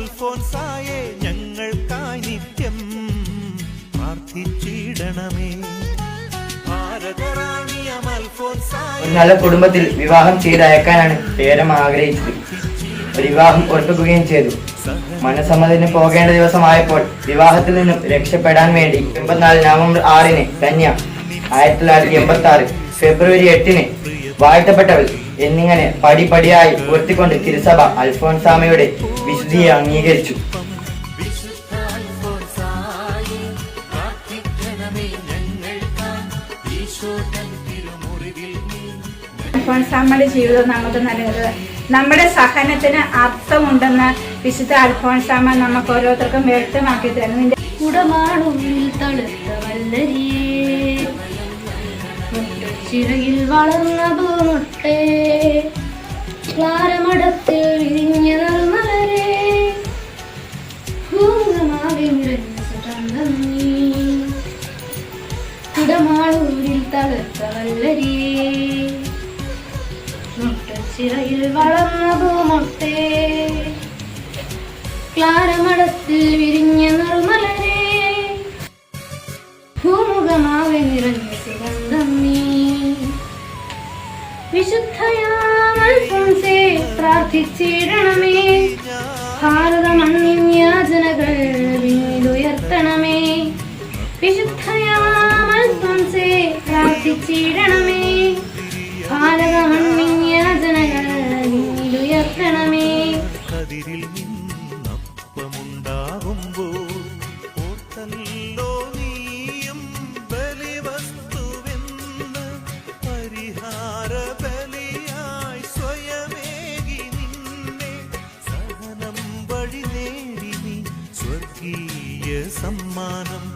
അൽഫോൻസായെ ഞങ്ങൾക്കായി നിത്യം പ്രാർത്ഥിച്ചിടണമേ. ഒരു നല്ല കുടുംബത്തിൽ വിവാഹം ചെയ്തയക്കാനാണ് പേരം ആഗ്രഹിച്ചത്. ഒരു വിവാഹം ഉറപ്പിക്കുകയും ചെയ്തു. മനസ്സമ്മതത്തിന് പോകേണ്ട ദിവസമായപ്പോൾ വിവാഹത്തിൽ നിന്നും രക്ഷപ്പെടാൻ വേണ്ടി 84 നവംബർ 6 ധന്യ, 1986 ഫെബ്രുവരി 8 വാഴ്ത്തപ്പെട്ടവൾ എന്നിങ്ങനെ പടിപടിയായി ഉയർത്തിക്കൊണ്ട് തിരുസഭ അൽഫോൻസാമയുടെ വിശുദ്ധിയെ അംഗീകരിച്ചു. അൽഫോൻസാമ്മയുടെ ജീവിതം നമുക്ക് നൽകുന്നത് നമ്മുടെ സഹനത്തിന് അർത്ഥമുണ്ടെന്ന് വിശുദ്ധ അൽഫോൻസാമ്മ നമുക്ക് ഓരോരുത്തർക്കും വ്യക്തമാക്കി തരുന്നു. കുടമാണുള്ളിൽ തളുത്ത വല്ലരിയേ, ചിറയിൽ വളർന്ന പൂമുട്ടേ, ക്ലാരമടത്തിൽ വിരിഞ്ഞ നൽമലരേ, ഭൂതമാകെ നിറഞ്ഞ സുഗന്ധം നീ. കുടമാണൂരിൽ തളുത്ത വല്ലരിയേ, ചിറയിൽ വളർന്ന പൂമുട്ടേ, ക്ലാരമടത്തിൽ വിരിഞ്ഞ നിർമ്മലരേ, ഭൂമുഖമാകെ നിറഞ്ഞ സുഗന്ധം നീ. വിശുദ്ധയാം അൽഫോൻസേ പ്രാർത്ഥിച്ചിടണമേ, ഭാരത മണ്ണിൻ യാചനകൾ പിന്നിലുയർത്തണമേ. വിശുദ്ധയാം അൽഫോൻസേ പ്രാർത്ഥിച്ചിടണമേ, ഭാരത മണ്ണിൻ യാചനകൾ പിന്നിലുയർത്തണമേ. കതിരിൽ നിന്നപ്പമുണ്ടാകുമ്പോൾ ഓർത്തല്ലോ നീയും ബലിവസ്തുവെന്ന്, പരിഹാര ബലിയായി സ്വയമേകി നിന്നെ, സഹനം വഴി നേടി നീ സ്വർഗീയ സമ്മാനം